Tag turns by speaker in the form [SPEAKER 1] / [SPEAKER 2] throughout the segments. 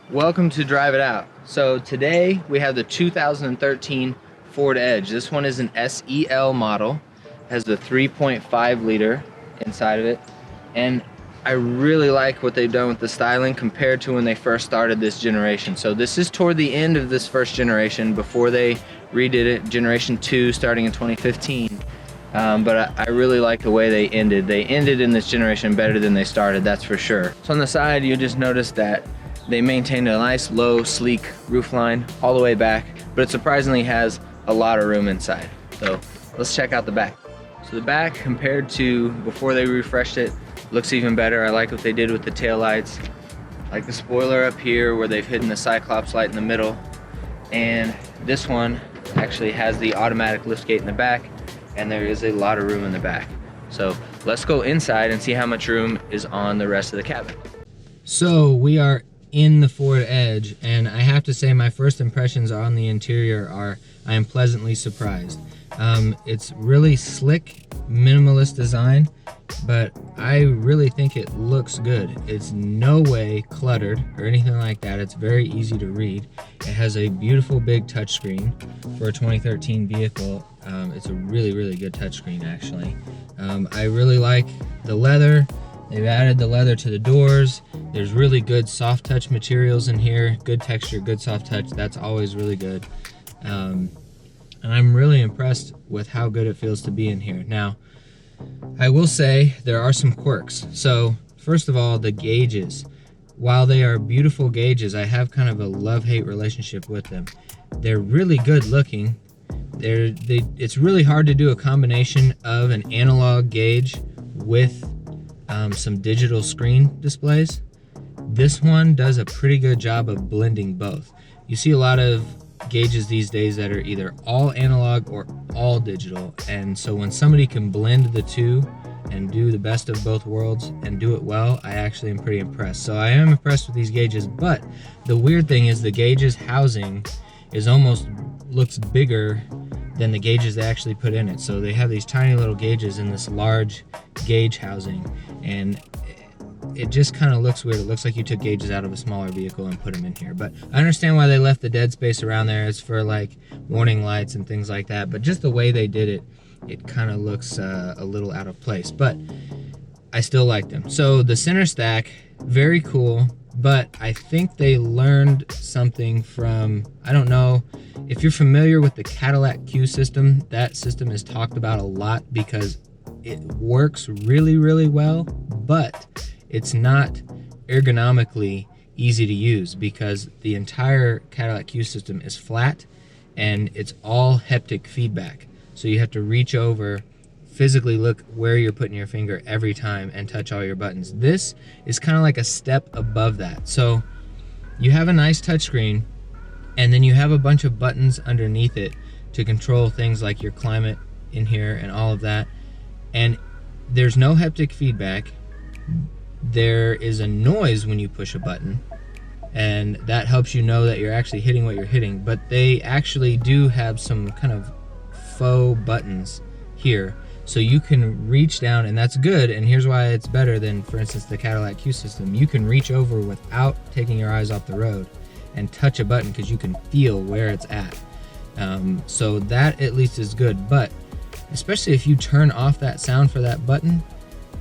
[SPEAKER 1] Welcome to Drive It Out. So today we have the 2013 Ford Edge. This one is an SEL model, has the 3.5 liter inside of it, and I really like what they've done with the styling compared to when they first started this generation. So this is toward the end of this first generation before they redid it, generation 2 starting in 2015. But I really like the way they ended. They ended in this generation better than they started, that's for sure. So on the side, you'll just notice that they maintained a nice, low, sleek roofline all the way back, but it surprisingly has a lot of room inside. So let's check out the back. So the back, compared to before they refreshed it, looks even better. I like what they did with the taillights. I like the spoiler up here where they've hidden the Cyclops light in the middle. And this one actually has the automatic liftgate in the back, and there is a lot of room in the back. So let's go inside and see how much room is on the rest of the cabin. So we are in the Ford Edge, and I have to say my first impressions on the interior are I am pleasantly surprised. It's really slick, minimalist design, but I really think it looks good. It's no way cluttered or anything like that. It's very easy to read. It has a beautiful big touchscreen for a 2013 vehicle. It's a really, really good touchscreen actually. I really like the leather. They've added the leather to the doors. There's really good soft touch materials in here. Good texture, good soft touch. That's always really good. And I'm really impressed with how good it feels to be in here. Now, I will say there are some quirks. So first of all, the gauges. While they are beautiful gauges, I have kind of a love-hate relationship with them. They're really good looking. It's really hard to do a combination of an analog gauge with some digital screen displays. This one does a pretty good job of blending both. You see a lot of gauges these days that are either all analog or all digital, and so when somebody can blend the two and do the best of both worlds and do it well, I actually am pretty impressed. So I am impressed with these gauges, but the weird thing is the gauges housing is almost looks bigger than the gauges they actually put in it. So they have these tiny little gauges in this large gauge housing, and it just kind of looks weird. It looks like you took gauges out of a smaller vehicle and put them in here. But I understand why they left the dead space around there. It's for like warning lights and things like that. But just the way they did it, it kind of looks a little out of place. But I still like them. So the center stack, very cool. But I think they learned something from, I don't know, if you're familiar with the Cadillac CUE system, that system is talked about a lot because it works really, really well, but it's not ergonomically easy to use because the entire Cadillac CUE system is flat and it's all haptic feedback. So you have to reach over, physically look where you're putting your finger every time and touch all your buttons. This is kind of like a step above that. So you have a nice touchscreen, and then you have a bunch of buttons underneath it to control things like your climate in here and all of that. And there's no haptic feedback. There is a noise when you push a button, and that helps you know that you're actually hitting what you're hitting. But they actually do have some kind of faux buttons here, so you can reach down, and that's good. And here's why it's better than, for instance, the Cadillac CUE system. You can reach over without taking your eyes off the road and touch a button because you can feel where it's at. So that at least is good. But especially if you turn off that sound for that button,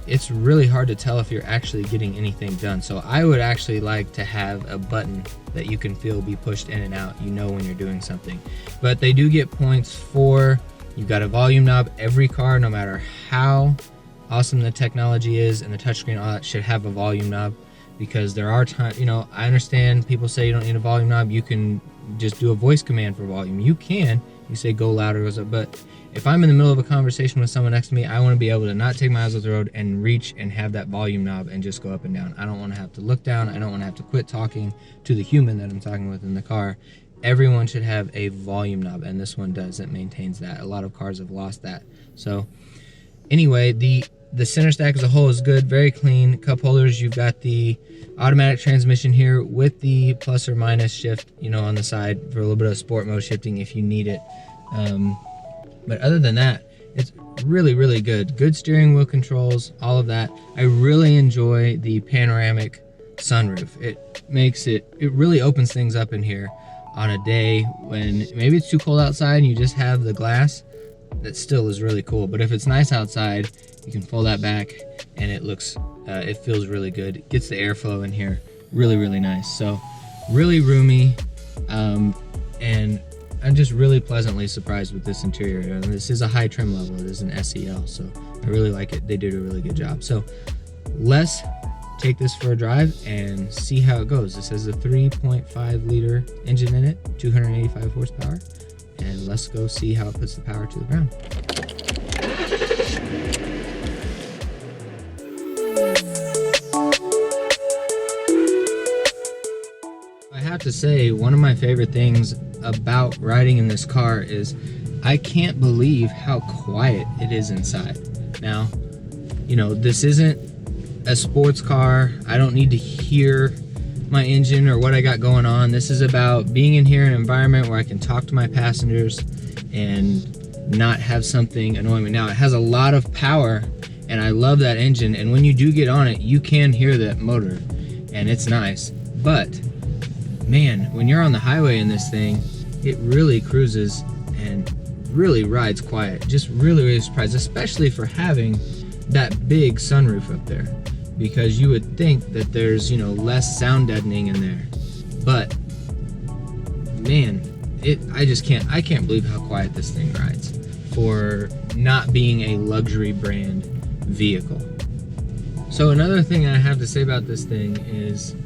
[SPEAKER 1] it's really hard to tell if you're actually getting anything done. So I would actually like to have a button that you can feel be pushed in and out, you know when you're doing something. But they do get points for, you've got a volume knob. Every car, no matter how awesome the technology is and the touchscreen, all that should have a volume knob, because there are times, you know, I understand people say you don't need a volume knob. You can just do a voice command for volume. You can, you say go louder, goes up, but if I'm in the middle of a conversation with someone next to me, I want to be able to not take my eyes off the road and reach and have that volume knob and just go up and down. I don't want to have to look down. I don't want to have to quit talking to the human that I'm talking with in the car. Everyone should have a volume knob, and this one does. It maintains that. A lot of cars have lost that. So anyway, the center stack as a whole is good, very clean. Cup holders, you've got the automatic transmission here with the plus or minus shift, you know, on the side for a little bit of sport mode shifting if you need it. But other than that, it's really good. Good steering wheel controls, all of that. I really enjoy the panoramic sunroof. It really opens things up in here on a day when maybe it's too cold outside and you just have the glass. That still is really cool. But if it's nice outside, you can fold that back and it feels really good. It gets the airflow in here really nice. So really roomy, and I'm just really pleasantly surprised with this interior. And this is a high trim level. It is an SEL, so I really like it. They did a really good job. So let's take this for a drive and see how it goes. This has a 3.5 liter engine in it, 285 horsepower, and let's go see how it puts the power to the ground. I have to say, one of my favorite things about riding in this car is I can't believe how quiet it is inside. Now, you know, this isn't a sports car. I don't need to hear my engine or what I got going on. This is about being in here in an environment where I can talk to my passengers and not have something annoying me. Now, it has a lot of power and I love that engine, and when you do get on it, you can hear that motor and it's nice. But man, when you're on the highway in this thing, it really cruises and really rides quiet. Just really surprised, especially for having that big sunroof up there, because you would think that there's, you know, less sound deadening in there. But man, I can't believe how quiet this thing rides for not being a luxury brand vehicle. So another thing I have to say about this thing is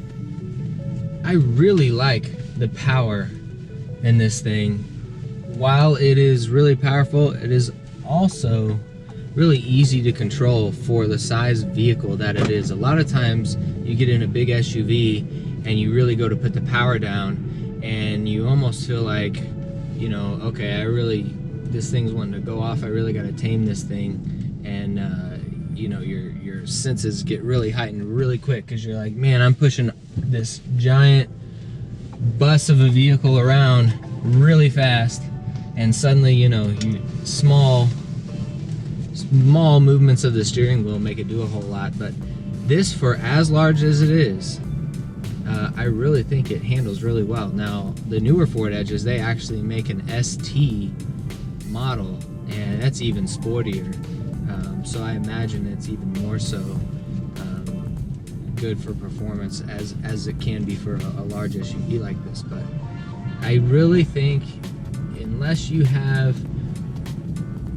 [SPEAKER 1] I really like the power in this thing. While it is really powerful, it is also really easy to control for the size vehicle that it is. A lot of times you get in a big SUV and you really go to put the power down and you almost feel like, you know, okay, this thing's wanting to go off. I really got to tame this thing. And you know, your senses get really heightened really quick because you're like, man, I'm pushing this giant bus of a vehicle around really fast, and suddenly, you know, small movements of the steering wheel make it do a whole lot. But this, for as large as it is, I really think it handles really well. Now, the newer Ford Edges, they actually make an ST model, and that's even sportier. So I imagine it's even more so good for performance as it can be for a large SUV like this. But I really think, unless you have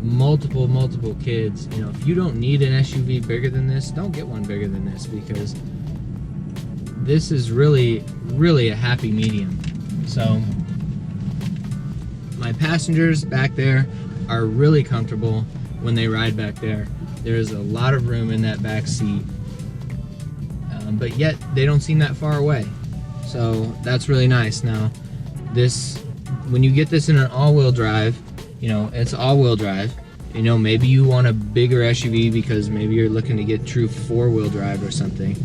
[SPEAKER 1] multiple kids, you know, if you don't need an SUV bigger than this, don't get one bigger than this, because this is really a happy medium. So my passengers back there are really comfortable when they ride back there. There's a lot of room in that back seat, but yet they don't seem that far away. So that's really nice. Now, when you get this in an all-wheel drive, you know, it's all-wheel drive. You know, maybe you want a bigger SUV because maybe you're looking to get true four-wheel drive or something.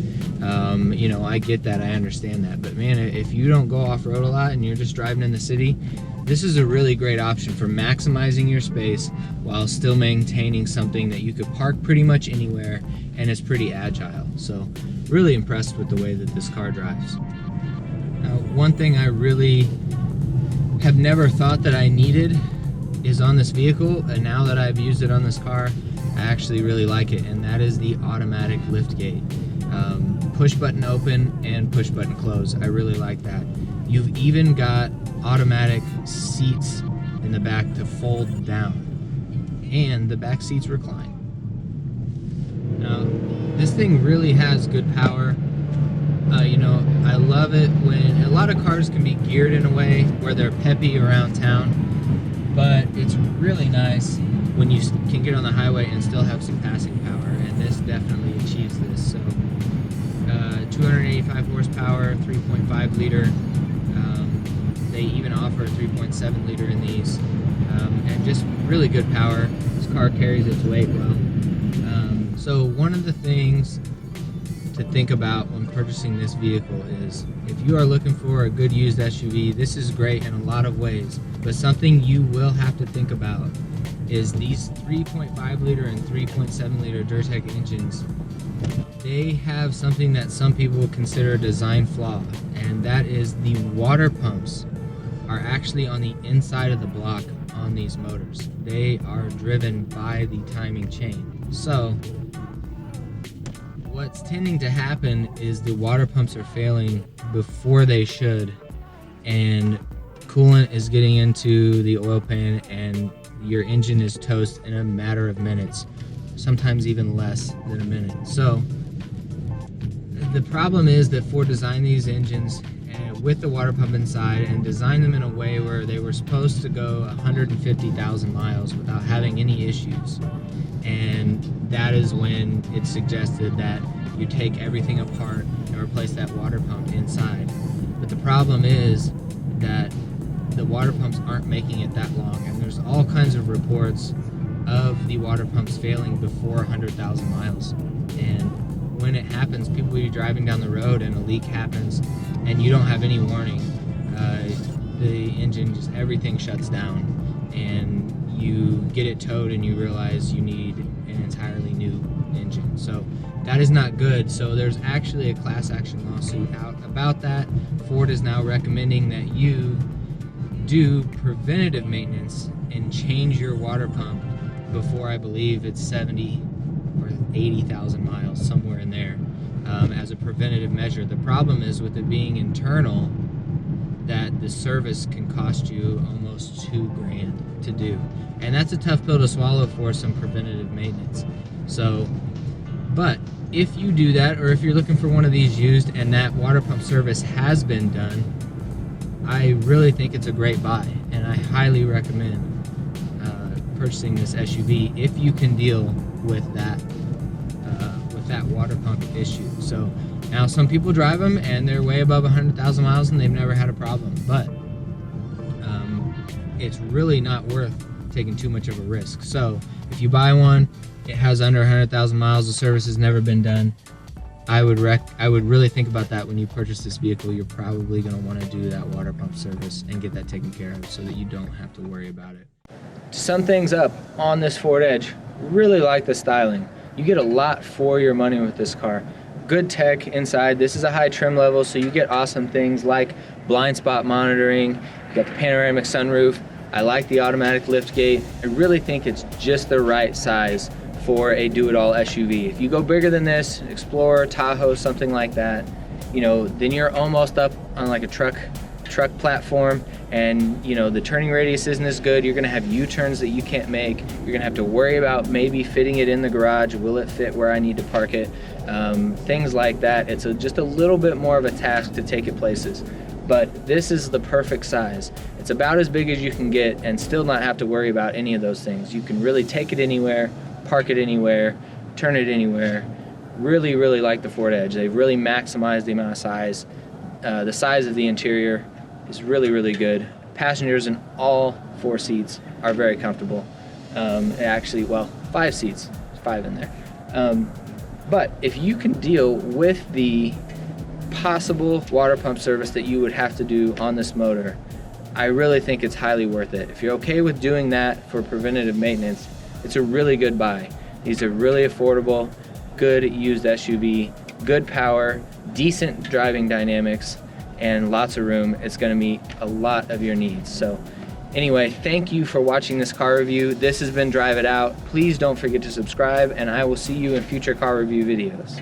[SPEAKER 1] You know, I get that, I understand that. But man, if you don't go off-road a lot and you're just driving in the city, this is a really great option for maximizing your space while still maintaining something that you could park pretty much anywhere, and it's pretty agile. So really impressed with the way that this car drives. Now, one thing I really have never thought that I needed is on this vehicle, and now that I've used it on this car, I actually really like it, and that is the automatic lift gate. Push button open and push button close. I really like that. You've even got automatic seats in the back to fold down, and the back seats recline. Now, this thing really has good power. You know, I love it when a lot of cars can be geared in a way where they're peppy around town, but it's really nice when you can get on the highway and still have some passing power, and this definitely achieves this. So 285 horsepower, 3.5 liter. They even offer a 3.7 liter in these, and just really good power. This car carries its weight well. So one of the things to think about when purchasing this vehicle is, if you are looking for a good used SUV, this is great in a lot of ways, but something you will have to think about is these 3.5 liter and 3.7 liter Durtech engines, they have something that some people would consider a design flaw, and that is the water pumps are actually on the inside of the block on these motors. They are driven by the timing chain. So what's tending to happen is the water pumps are failing before they should, and coolant is getting into the oil pan, and your engine is toast in a matter of minutes, sometimes even less than a minute. So the problem is that Ford designed these engines with the water pump inside and designed them in a way where they were supposed to go 150,000 miles without having any issues. And that is when it's suggested that you take everything apart and replace that water pump inside. But the problem is that the water pumps aren't making it that long, and there's all kinds of reports of the water pumps failing before 100,000 miles. And when it happens, people will be driving down the road and a leak happens and you don't have any warning. The engine, just everything shuts down, and you get it towed and you realize you need an entirely new engine. So that is not good. So there's actually a class action lawsuit out about that. Ford is now recommending that you do preventative maintenance and change your water pump before, I believe it's 70 or 80,000 miles, somewhere in there, as a preventative measure. The problem is with it being internal, that the service can cost you almost $2,000 to do. And that's a tough pill to swallow for some preventative maintenance. So, but if you do that, or if you're looking for one of these used and that water pump service has been done, I really think it's a great buy, and I highly recommend purchasing this SUV if you can deal with that water pump issue. So now some people drive them and they're way above 100,000 miles and they've never had a problem, but it's really not worth taking too much of a risk. So if you buy one, it has under 100,000 miles, the service has never been done, I would really think about that when you purchase this vehicle. You're probably going to want to do that water pump service and get that taken care of so that you don't have to worry about it. To sum things up on this Ford Edge, really like the styling. You get a lot for your money with this car. Good tech inside. This is a high trim level, so you get awesome things like blind spot monitoring. You got the panoramic sunroof. I like the automatic lift gate. I really think it's just the right size for a do-it-all SUV. If you go bigger than this, Explorer, Tahoe, something like that, you know, then you're almost up on like a truck platform, and you know the turning radius isn't as good. You're gonna have U-turns that you can't make. You're gonna have to worry about maybe fitting it in the garage. Will it fit where I need to park it? Things like that. It's just a little bit more of a task to take it places. But this is the perfect size. It's about as big as you can get and still not have to worry about any of those things. You can really take it anywhere, park it anywhere, turn it anywhere. Really, really like the Ford Edge. They've really maximized the amount of size. The size of the interior is really, really good. Passengers in all 4 seats are very comfortable. Actually, well, 5 seats, there's 5 in there. But if you can deal with the possible water pump service that you would have to do on this motor, I really think it's highly worth it. If you're okay with doing that for preventative maintenance, it's a really good buy. These are really affordable, good used SUV, good power, decent driving dynamics, and lots of room. It's going to meet a lot of your needs. So anyway, thank you for watching this car review. This has been Drive It Out. Please don't forget to subscribe, and I will see you in future car review videos.